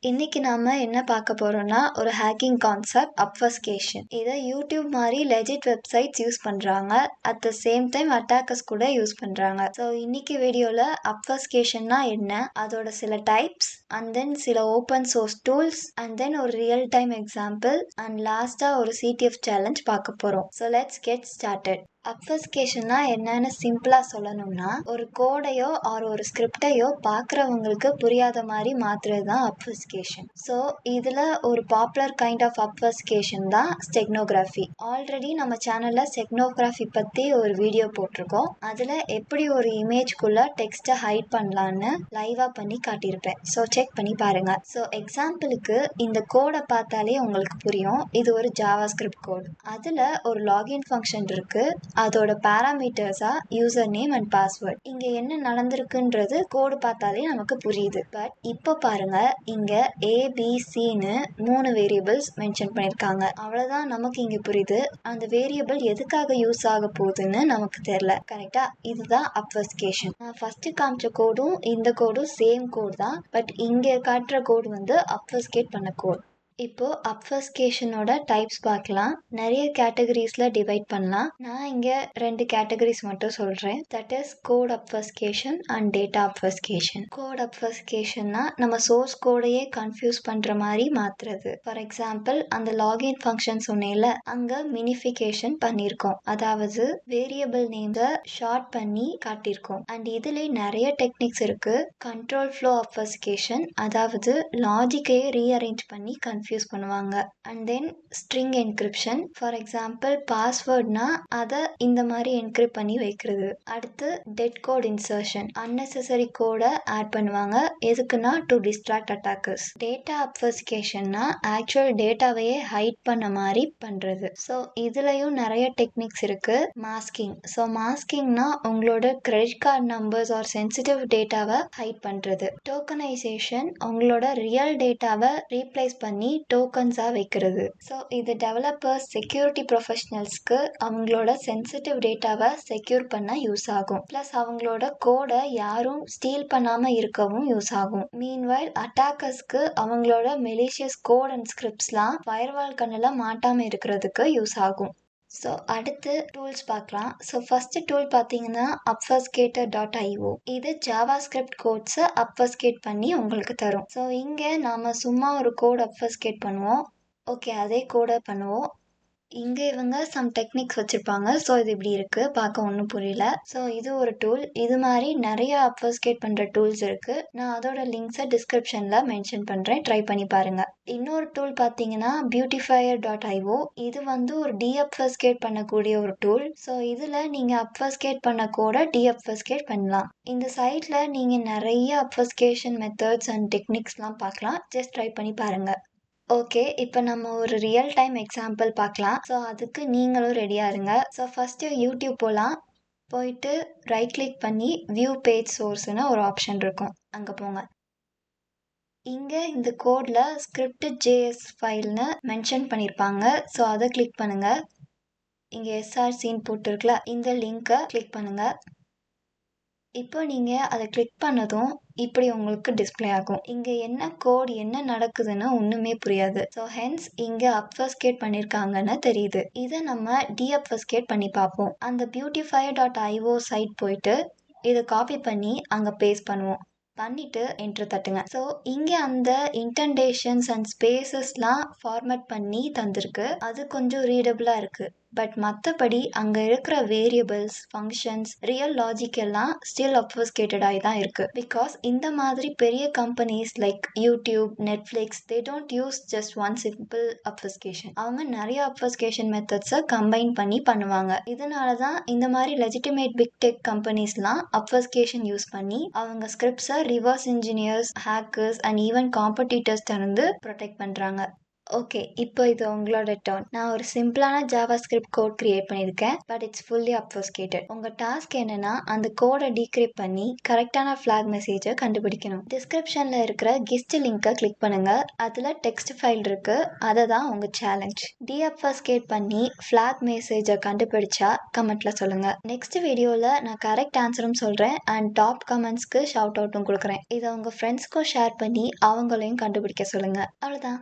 இன்னைக்கு நாம என்ன பார்க்க போறோம்னா ஒரு ஹேக்கிங் கான்செப்ட் அப்ஃபஸ்கேஷன். இதை யூடியூப் மாதிரி லெஜிட் வெப்சைட்ஸ் யூஸ் பண்றாங்க. At the same time attackers கூட யூஸ் பண்றாங்க. ஸோ இன்னைக்கு வீடியோல அப்ஃபஸ்கேஷன்னா என்ன, அதோட சில டைப்ஸ், அண்ட் தென் சில open source tools, and then ஒரு ரியல் டைம் எக்ஸாம்பிள், அண்ட் லாஸ்டா ஒரு சிடிஎஃப் சேலஞ்ச் பார்க்க போறோம். So let's get started. அப்ஃபஸ்கேஷன்னா என்னன்னு சிம்பிளா சொல்லணும்னா, ஒரு கோடையோ ஆர் ஒரு ஸ்கிரிப்டையோ பார்க்குறவங்களுக்கு புரியாத மாதிரி மாத்துறது தான் அப்ஃபஸ்கேஷன். ஸோ இதுல ஒரு பாப்புலர் கைண்ட் ஆஃப் அப்ஃபஸ்கேஷன் தான் ஸ்டெக்னோகிராஃபி. ஆல்ரெடி நம்ம சேனல்ல ஸ்டெக்னோகிராஃபி பத்தி ஒரு வீடியோ போட்டிருக்கோம். அதுல எப்படி ஒரு இமேஜ்குள்ள டெக்ஸ்ட்டை ஹைட் பண்ணலான்னு லைவா பண்ணி காட்டியிருப்பேன். ஸோ செக் பண்ணி பாருங்க. ஸோ எக்ஸாம்பிளுக்கு இந்த கோடை பார்த்தாலே உங்களுக்கு புரியும், இது ஒரு ஜாவா ஸ்கிரிப்ட் கோட். அதுல ஒரு லாகின் ஃபங்க்ஷன் இருக்கு. அதோட பேராமீட்டர்ஸா யூசர் நேம் அண்ட் பாஸ்வேர்ட். இங்க என்ன நடந்திருக்குன்றது கோடு பார்த்தாலே நமக்கு புரியுது. பட் இப்போ பாருங்க, இங்க ABCன்னு 3 வேரியபிள்ஸ் மென்ஷன் பண்ணிருக்காங்க. அவ்வளவுதான் நமக்கு இங்க புரியுது. அந்த வேரியபிள் எதுக்காக யூஸ் ஆக போகுதுன்னு நமக்கு தெரியல. கரெக்டா? இதுதான் அப்ஃபஸ்கேஷன். நான் ஃபர்ஸ்ட் காமிச்ச கோடும் இந்த கோடும் சேம் கோட் தான். பட் இங்க காட்டுற கோடு வந்து அப்ஃபஸ்கேட் பண்ண கோட். இப்போ அப்ஃபஸ்கேஷனோட டைப்ஸ் பார்க்கலாம். நிறைய கேட்டகரிஸ்ல டிவைட் பண்ணலாம். நான் இங்க 2 கேட்டகரிஸ் மட்டும் சொல்றேன். That is code obfuscation and data obfuscation. Code அப்ஃபஸ்கேஷன்னா நம்ம சோர்ஸ் கோடையே கன்ஃபியூஸ் பண்ற மாதிரி மாத்துறது. ஃபார் எக்ஸாம்பிள், அந்த லாகின் ஃபங்க்ஷன் சொன்னேன்ல, அங்க மினிஃபிகேஷன் பண்ணிருக்கோம். அதாவது வேரியபிள் நேம்ஸை ஷார்ட் பண்ணி காட்டியிருக்கோம். அண்ட் இதுல நிறைய டெக்னிக்ஸ் இருக்கு. கண்ட்ரோல் ஃப்ளோ அப்ஃபஸ்கேஷன், அதாவது லாஜிக்கையே ரீஅரேஞ்ச் பண்ணி கன்ஃபியூஸ் பண்ணுவாங்க. And then string encryption. For example, பாஸ்வேர்ட்னா அதை இந்த மாதிரி என்கிரிப்ட் பண்ணி வைக்கிறது. அடுத்து டெட் கோட் இன்சர்ஷன், அன்னெசரி கோடை ஆட் பண்ணுவாங்க. எதுக்குன்னா டு டிஸ்ட்ராக்ட் அட்டாக்கர்ஸ். டேட்டா அப்ஃபஸ்கேஷன்னா ஆக்சுவல் டேட்டாவையே ஹைட் பண்ண மாதிரி பண்றது. ஸோ இதுலயும் நிறைய டெக்னிக்ஸ் இருக்கு. மாஸ்கிங். ஸோ மாஸ்கிங்னா உங்களோட credit card numbers are sensitive டேட்டாவை ஹைட் பண்றது. டோக்கனைசேஷன், உங்களோட ரியல் டேட்டாவை ரீப்ளேஸ் பண்ணி டோக்கன்ஸா வைக்கிறது. ஸோ இது டெவலப்பர்ஸ், செக்யூரிட்டி ப்ரொஃபஷனல்ஸ்க்கு அவங்களோட சென்சிட்டிவ் டேட்டாவை செக்யூர் பண்ண யூஸ் ஆகும். பிளஸ் அவங்களோட கோடை யாரும் ஸ்டீல் பண்ணாம இருக்கவும் யூஸ் ஆகும். மீன்வைல் அட்டாக்கர்ஸ்க்கு அவங்களோட மெலிஷியஸ் கோட் அண்ட் ஸ்கிரிப்ட்ஸ்லாம் ஃபயர்வால் கண்ணுல மாட்டாம இருக்கிறதுக்கு யூஸ் ஆகும். ஸோ அடுத்து டூல்ஸ் பார்க்கலாம். ஸோ ஃபர்ஸ்ட் டூல் பார்த்தீங்கன்னா obfuscator.io. இது ஜாவா ஸ்கிரிப்ட் கோட்ஸை அப்ஃபஸ்கேட் பண்ணி உங்களுக்கு தரும். ஸோ இங்கே நாம சும்மா ஒரு கோட் அப்ஃபஸ்கேட் பண்ணுவோம். ஓகே, அதே கோடை பண்ணுவோம். இங்க இவங்க சம் டெக்னிக்ஸ் வச்சிருப்பாங்க. ஸோ இது இப்படி இருக்கு, பார்க்க ஒன்றும் புரியல. ஸோ இது ஒரு டூல். இது மாதிரி நிறைய அப்ஃபஸ்கேட் பண்ற டூல்ஸ் இருக்கு. நான் அதோட லிங்க்ஸை டிஸ்கிரிப்ஷன்ல மென்ஷன் பண்றேன், ட்ரை பண்ணி பாருங்க. இன்னொரு டூல் பார்த்தீங்கன்னா beautifier.io. இது வந்து ஒரு டீஅப்ஃபஸ்கேட் பண்ணக்கூடிய ஒரு டூல். ஸோ இதுல நீங்க அப்ஃபஸ்கேட் பண்ண கோட டீஅப்ஃபஸ்கேட் பண்ணலாம். இந்த சைட்ல நீங்க நிறைய அப்ஃபஸ்கேஷன் மெத்தட்ஸ் அண்ட் டெக்னிக்ஸ்லாம் பார்க்கலாம். ஜஸ்ட் ட்ரை பண்ணி பாருங்க. ஓகே, இப்போ நம்ம ஒரு ரியல் டைம் எக்ஸாம்பிள் பார்க்கலாம். ஸோ அதுக்கு நீங்களும் ரெடியாக இருங்க. ஸோ ஃபஸ்ட்டு யூடியூப் போகலாம். போயிட்டு ரைட் கிளிக் பண்ணி வியூ பேஜ் சோர்ஸ்னு ஒரு ஆப்ஷன் இருக்கும், அங்கே போங்க. இங்கே இந்த கோடில் ஸ்கிரிப்ட் ஜேஎஸ் ஃபைல்னு மென்ஷன் பண்ணியிருப்பாங்க. ஸோ அதை கிளிக் பண்ணுங்க. இங்கே எஸ்ஆர்சின்னு போட்டுருக்குல, இந்த லிங்க்கை கிளிக் பண்ணுங்க. இப்போ நீங்கள் அதை கிளிக் பண்ணதும் இப்படி உங்களுக்கு டிஸ்பிளே ஆகும். இங்கே என்ன கோட், என்ன நடக்குதுன்னு ஒன்றுமே புரியாது. ஸோ ஹென்ஸ் இங்கே அப்ஃபஸ்கேட் பண்ணியிருக்காங்கன்னு தெரியுது. இதை நம்ம டீஅப்ஃபஸ்கேட் பண்ணி பார்ப்போம். அந்த beautifier.io சைட் போயிட்டு இதை காப்பி பண்ணி அங்கே பேஸ்ட் பண்ணுவோம். பண்ணிட்டு என்ட்ரு தட்டுங்க. ஸோ இங்கே அந்த இன்டென்டேஷன்ஸ் அண்ட் ஸ்பேசஸ்லாம் ஃபார்மேட் பண்ணி தந்திருக்கு. அது கொஞ்சம் ரீடபிளாக இருக்கு. பட் மற்றபடி அங்கே இருக்கிற வேரியபிள்ஸ், ஃபங்க்ஷன்ஸ், ரியல் லாஜிக் எல்லாம் ஸ்டில் அப்ஃபஸ்கேட்டடாகி தான் இருக்கு. பிகாஸ் இந்த மாதிரி பெரிய companies like YouTube, Netflix, they don't use just one simple obfuscation. அவங்க நிறைய அப்ஃபஸ்கேஷன் மெத்தட்ஸை கம்பைன் பண்ணி பண்ணுவாங்க. இதனால தான் இந்த மாதிரி லெஜிட்டிமேட் பிக் டெக் கம்பெனிஸ்லாம் அப்ஃபஸ்கேஷன் யூஸ் பண்ணி அவங்க ஸ்கிரிப்ட்ஸை reverse engineers, hackers and even competitors இருந்து ப்ரொடெக்ட் பண்ணுறாங்க. ஓகே, இப்போ இது உங்களோட டர்ன். நான் ஒரு சிம்பிளான ஜாவாஸ்கிரிப்ட் கோட் கிரியேட் பண்ணியிருக்கேன், பட் இட்ஸ் ஃபுல்லி அப்வஸ்கேட்டட். உங்க டாஸ்க் என்னன்னா அந்த கோடை டீக்ரிப்ட் பண்ணி கரெக்டான ஃபிளாக் மெசேஜை கண்டுபிடிக்கணும். டிஸ்கிரிப்ஷன்ல இருக்கிற கிஸ்ட் லிங்கை கிளிக் பண்ணுங்க. அதுல டெக்ஸ்ட் ஃபைல் இருக்கு, அதை தான் உங்க சேலஞ்ச். டீஅப்வஸ்கேட் பண்ணி ஃபிளாக் மெசேஜை கண்டுபிடிச்சா கமெண்ட்ல சொல்லுங்க. நெக்ஸ்ட் வீடியோல நான் கரெக்ட் ஆன்சரும் சொல்றேன் அண்ட் டாப் கமெண்ட்ஸ்க்கு ஷவுட் அவுட்டும் கொடுக்குறேன். இதை உங்க ஃப்ரெண்ட்ஸ்க்கும் ஷேர் பண்ணி அவங்களையும் கண்டுபிடிக்க சொல்லுங்க. அவ்வளோதான்.